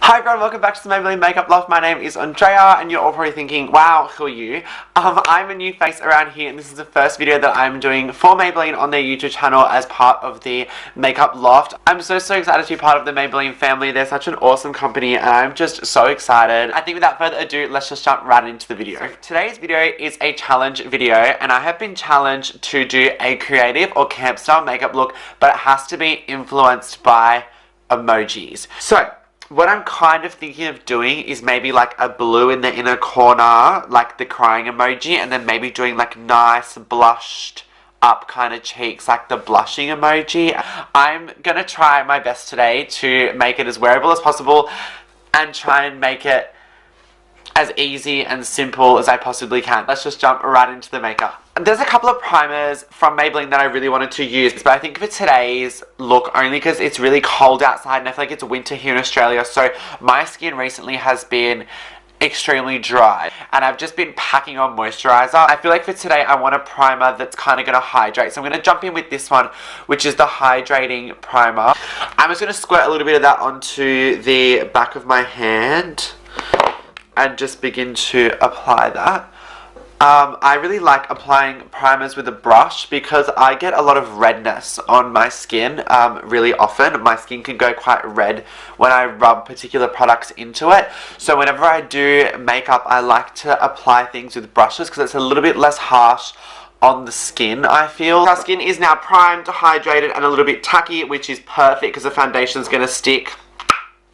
Hi everyone, welcome back to the Maybelline Makeup Loft. My name is Andrea and you're all probably thinking, wow, who are you? I'm a new face around here and this is the first video that I'm doing for Maybelline on their YouTube channel as part of the Makeup Loft. I'm so excited to be part of the Maybelline family. They're such an awesome company and I'm just so excited. I think without further ado, let's just jump right into the video. So today's video is a challenge video and I have been challenged to do a creative or camp style makeup look, but it has to be influenced by emojis. So what I'm kind of thinking of doing is maybe like a blue in the inner corner, like the crying emoji, and then maybe doing like nice blushed up kind of cheeks, like the blushing emoji. I'm gonna try my best today to make it as wearable as possible and try and make it as easy and simple as I possibly can. Let's just jump right into the makeup. There's a couple of primers from Maybelline that I really wanted to use, but I think for today's look, only because it's really cold outside and I feel like it's winter here in Australia, so my skin recently has been extremely dry and I've just been packing on moisturizer. I feel like for today I want a primer that's kind of going to hydrate, so I'm going to jump in with this one, which is the hydrating primer. I'm just going to squirt a little bit of that onto the back of my hand and just begin to apply that. I really like applying primers with a brush because I get a lot of redness on my skin really often. My skin can go quite red when I rub particular products into it. So whenever I do makeup, I like to apply things with brushes because it's a little bit less harsh on the skin, I feel. Our skin is now primed, hydrated, and a little bit tacky, which is perfect because the foundation is going to stick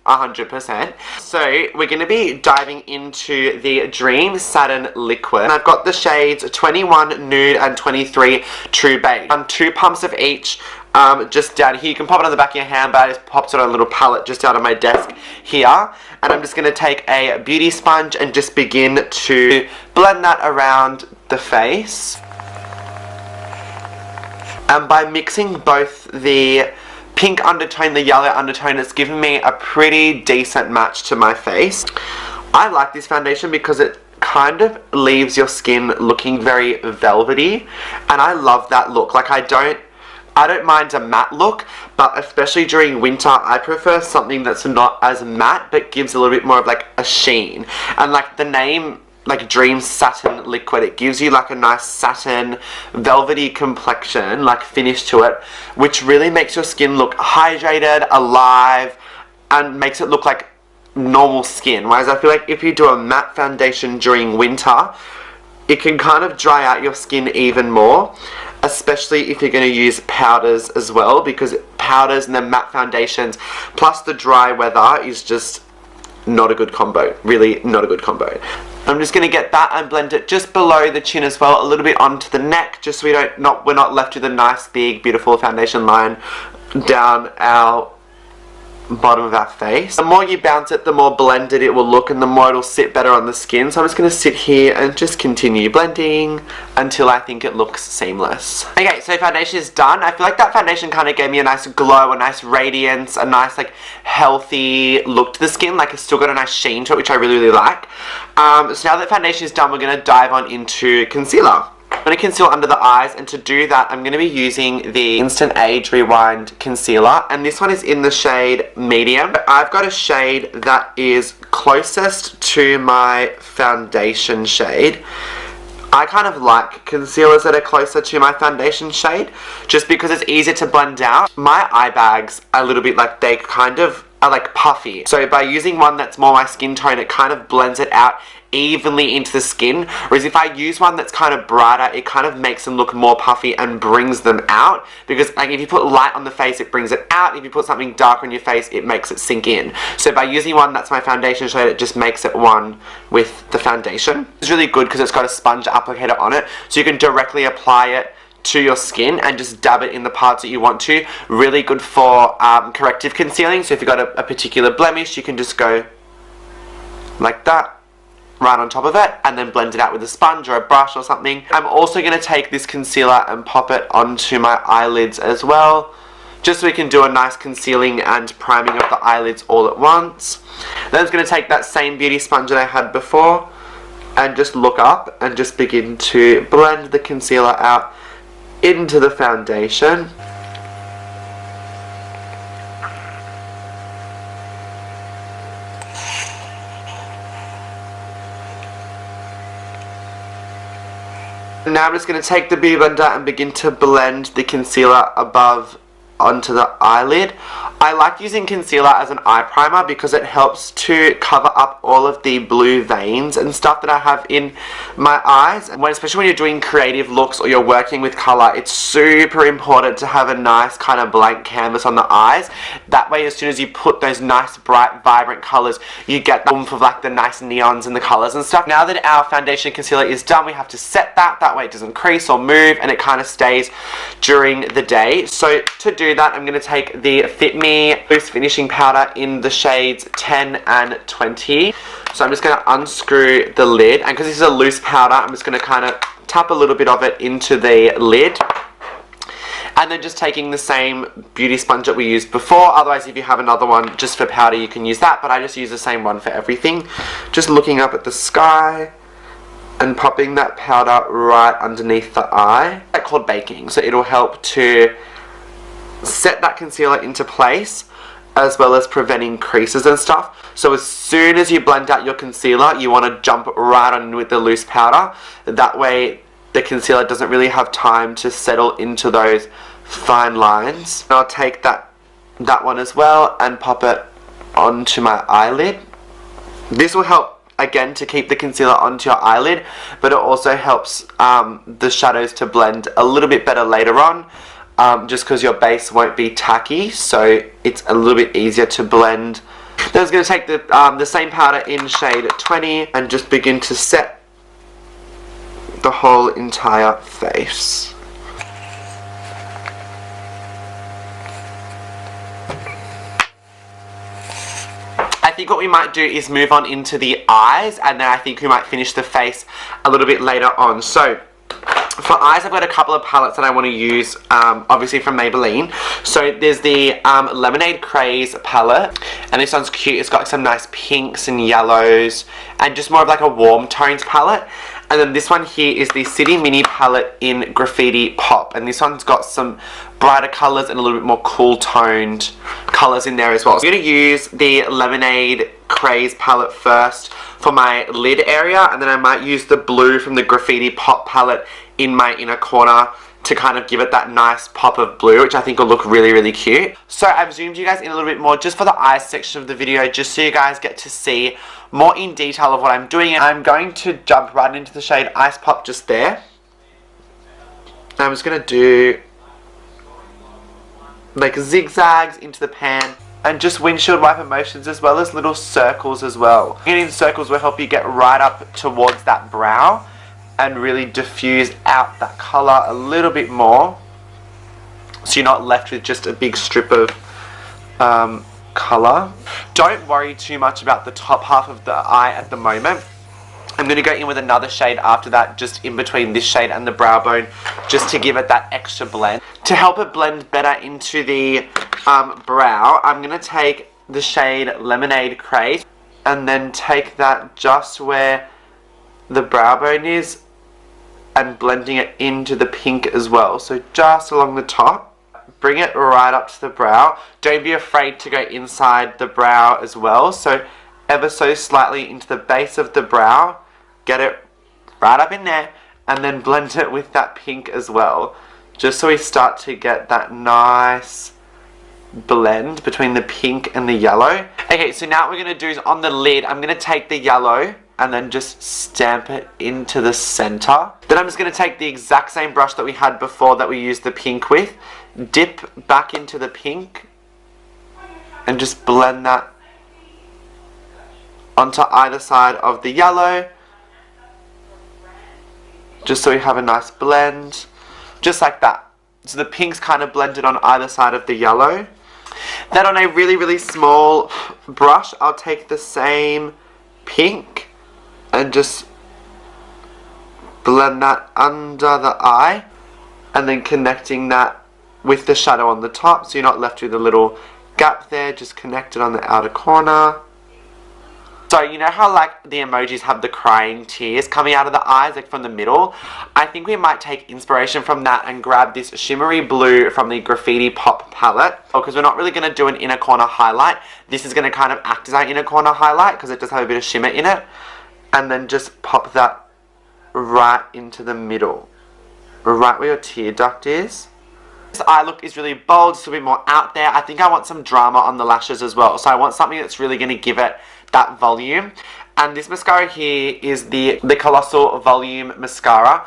100%. So we're going to be diving into the Dream Satin Liquid. And I've got the shades 21 Nude and 23 True Beige. 2 pumps of each just down here. You can pop it on the back of your hand, but I just popped it on a little palette just out of my desk here. And I'm just going to take a beauty sponge and just begin to blend that around the face. And by mixing both the pink undertone, the yellow undertone, it's given me a pretty decent match to my face. I like this foundation because it kind of leaves your skin looking very velvety, and I love that look. Like I don't mind a matte look, but especially during winter I prefer something that's not as matte but gives a little bit more of like a sheen. And like the name, like Dream Satin Liquid, it gives you like a nice satin velvety complexion, like finish to it, which really makes your skin look hydrated, alive, and makes it look like normal skin. Whereas I feel like if you do a matte foundation during winter, it can kind of dry out your skin even more, especially if you're going to use powders as well, because powders and then matte foundations plus the dry weather is just not a good combo. Really not a good combo. I'm just going to get that and blend it just below the chin as well, a little bit onto the neck, just so we're not left with a nice big beautiful foundation line down our bottom of our face. The more you bounce it, the more blended it will look and the more it'll sit better on the skin. So I'm just going to sit here and just continue blending until I think it looks seamless. Okay, so foundation is done. I feel like that foundation kind of gave me a nice glow, a nice radiance, a nice like healthy look to the skin. Like it's still got a nice sheen to it, which I really like. So now that foundation is done, we're going to dive on into concealer. I'm going to conceal under the eyes, and to do that I'm going to be using the Instant Age Rewind Concealer, and this one is in the shade Medium. I've got a shade that is closest to my foundation shade. I kind of like concealers that are closer to my foundation shade just because it's easier to blend out. My eye bags are a little bit like, they kind of are like puffy, so by using one that's more my skin tone, it kind of blends it out evenly into the skin, whereas if I use one that's kind of brighter, it kind of makes them look more puffy and brings them out, because like if you put light on the face, it brings it out. If you put something dark on your face, it makes it sink in. So by using one that's my foundation shade, it just makes it one with the foundation. It's really good because it's got a sponge applicator on it, so you can directly apply it to your skin and just dab it in the parts that you want to. Really good for corrective concealing, so if you've got a particular blemish, you can just go like that right on top of it and then blend it out with a sponge or a brush or something. I'm also going to take this concealer and pop it onto my eyelids as well, just so we can do a nice concealing and priming of the eyelids all at once. Then I'm going to take that same beauty sponge that I had before and just look up and just begin to blend the concealer out into the foundation. Now I'm just going to take the beauty blender and begin to blend the concealer above onto the eyelid. I like using concealer as an eye primer because it helps to cover up all of the blue veins and stuff that I have in my eyes. And especially when you're doing creative looks or you're working with colour, it's super important to have a nice kind of blank canvas on the eyes. That way, as soon as you put those nice, bright, vibrant colours, you get the oomph of like the nice neons and the colours and stuff. Now that our foundation and concealer is done, we have to set that. That way it doesn't crease or move and it kind of stays during the day. So to do that, I'm going to take the Fit Me Loose Finishing Powder in the shades 10 and 20. So I'm just going to unscrew the lid, and because this is a loose powder, I'm just going to kind of tap a little bit of it into the lid. And then just taking the same beauty sponge that we used before. Otherwise, if you have another one just for powder, you can use that, but I just use the same one for everything. Just looking up at the sky and popping that powder right underneath the eye. That's called baking, so it'll help to set that concealer into place as well as preventing creases and stuff. So as soon as you blend out your concealer, you want to jump right on with the loose powder. That way the concealer doesn't really have time to settle into those fine lines. And I'll take that one as well and pop it onto my eyelid. This will help again to keep the concealer onto your eyelid, but it also helps the shadows to blend a little bit better later on. Just because your base won't be tacky, so it's a little bit easier to blend. Then I was going to take the same powder in shade 20 and just begin to set the whole entire face. I think what we might do is move on into the eyes, and then I think we might finish the face a little bit later on. So for eyes, I've got a couple of palettes that I want to use, obviously from Maybelline. So there's the Lemonade Craze palette, and this one's cute. It's got some nice pinks and yellows, and just more of like a warm toned palette. And then this one here is the City Mini palette in Graffiti Pop, and this one's got some brighter colours and a little bit more cool toned colours in there as well. So I'm going to use the Lemonade Craze palette first for my lid area, and then I might use the blue from the Graffiti Pop palette in my inner corner to kind of give it that nice pop of blue, which I think will look really, really cute. So I've zoomed you guys in a little bit more just for the eyes section of the video, just so you guys get to see more in detail of what I'm doing. And I'm going to jump right into the shade Ice Pop just there. And I'm just going to do like zigzags into the pan, and just windshield wiper motions as well as little circles as well. Getting circles will help you get right up towards that brow and really diffuse out that colour a little bit more, so you're not left with just a big strip of colour. Don't worry too much about the top half of the eye at the moment. I'm going to go in with another shade after that, just in between this shade and the brow bone, just to give it that extra blend. To help it blend better into the brow, I'm going to take the shade Lemonade Craze and then take that just where the brow bone is and blending it into the pink as well. So just along the top, bring it right up to the brow. Don't be afraid to go inside the brow as well. So ever so slightly into the base of the brow, get it right up in there, and then blend it with that pink as well, just so we start to get that nice blend between the pink and the yellow. Okay, so now what we're going to do is on the lid, I'm going to take the yellow and then just stamp it into the center. Then I'm just going to take the exact same brush that we had before that we used the pink with, dip back into the pink, and just blend that onto either side of the yellow, just so we have a nice blend, just like that. So the pink's kind of blended on either side of the yellow. Then on a really, really small brush, I'll take the same pink and just blend that under the eye, and then connecting that with the shadow on the top, so you're not left with a little gap there, just connect it on the outer corner. So you know how like the emojis have the crying tears coming out of the eyes, like from the middle? I think we might take inspiration from that and grab this shimmery blue from the Graffiti Pop palette, because we're not really going to do an inner corner highlight. This is going to kind of act as our inner corner highlight because it does have a bit of shimmer in it. And then just pop that right into the middle. right where your tear duct is. This eye look is really bold, just a bit more out there. I think I want some drama on the lashes as well. So I want something that's really going to give it that volume. And this mascara here is the Colossal Volume Mascara.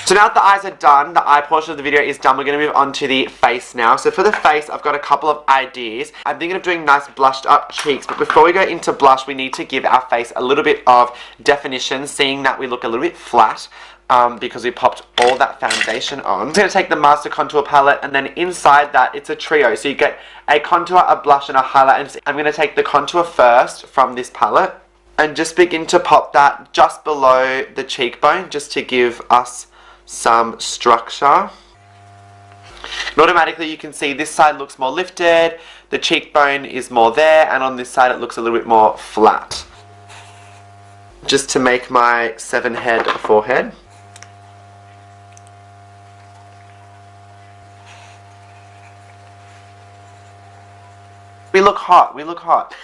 So now that the eyes are done, the eye portion of the video is done, we're going to move on to the face now. So for the face, I've got a couple of ideas. I'm thinking of doing nice blushed up cheeks, but before we go into blush, we need to give our face a little bit of definition, seeing that we look a little bit flat because we popped all that foundation on. I'm going to take the Master Contour Palette, and then inside that, it's a trio. So you get a contour, a blush, and a highlight. And I'm going to take the contour first from this palette and just begin to pop that just below the cheekbone, just to give us some structure. And automatically you can see this side looks more lifted, the cheekbone is more there, and on this side it looks a little bit more flat. Just to make my 7-head forehead. We look hot, we look hot.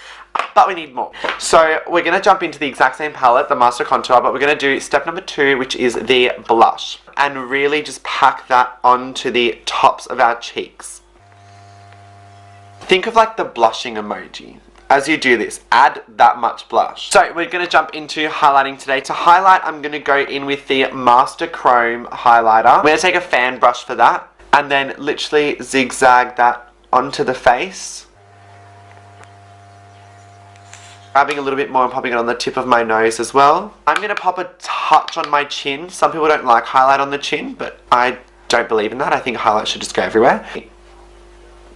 But we need more. So we're going to jump into the exact same palette, the Master Contour, but we're going to do step number 2, which is the blush. And really just pack that onto the tops of our cheeks. Think of like the blushing emoji. As you do this, add that much blush. So we're going to jump into highlighting today. To highlight, I'm going to go in with the Master Chrome highlighter. I'm going to take a fan brush for that, and then literally zigzag that onto the face. Grabbing a little bit more and popping it on the tip of my nose as well. I'm going to pop a touch on my chin. Some people don't like highlight on the chin, but I don't believe in that. I think highlight should just go everywhere.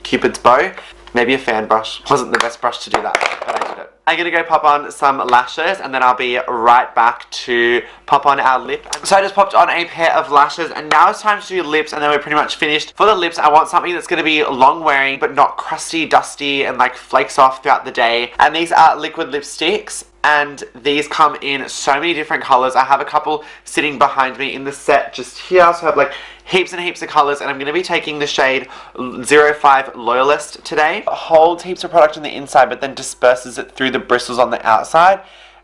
Cupid's bow. Maybe a fan brush. Wasn't the best brush to do that, but I did it. I'm going to go pop on some lashes, and then I'll be right back to pop on our lip. So I just popped on a pair of lashes, and now it's time to do lips, and then we're pretty much finished. For the lips, I want something that's going to be long wearing, but not crusty, dusty, and like flakes off throughout the day. And these are liquid lipsticks, and these come in so many different colors. I have a couple sitting behind me in the set just here, so I have like heaps and heaps of colors, and I'm going to be taking the shade 05 Loyalist today. It holds heaps of product on the inside, but then disperses it through the bristles on the outside,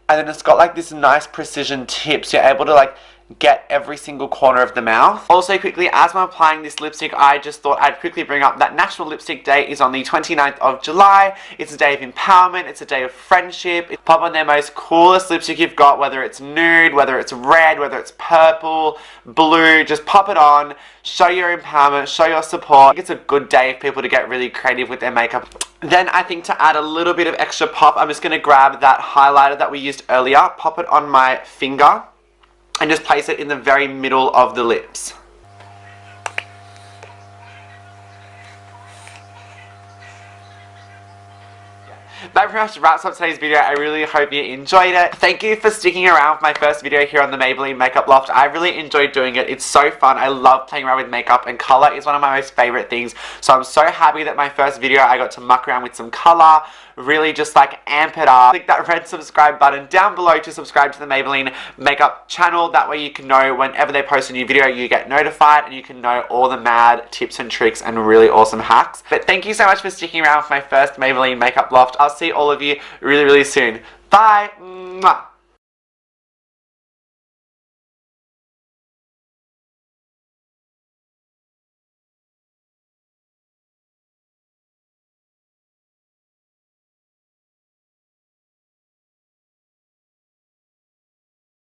and then it's got like this nice precision tip, so you're able to like get every single corner of the mouth. Also quickly, as I'm applying this lipstick, I just thought I'd quickly bring up that National Lipstick Day is on the 29th of July. It's a day of empowerment, it's a day of friendship. Pop on their most coolest lipstick you've got, whether it's nude, whether it's red, whether it's purple, blue, just pop it on, show your empowerment, show your support. I think it's a good day for people to get really creative with their makeup. Then I think to add a little bit of extra pop, I'm just going to grab that highlighter that we used earlier, pop it on my finger, and just place it in the very middle of the lips. That pretty much wraps up today's video. I really hope you enjoyed it. Thank you for sticking around for my first video here on the Maybelline Makeup Loft. I really enjoyed doing it. It's so fun. I love playing around with makeup, and color is one of my most favorite things. So I'm so happy that my first video I got to muck around with some color, really just like amp it up. Click that red subscribe button down below to subscribe to the Maybelline Makeup channel. That way you can know whenever they post a new video, you get notified, and you can know all the mad tips and tricks and really awesome hacks. But thank you so much for sticking around for my first Maybelline Makeup Loft. I'll see all of you really, really soon. Bye! Mwah.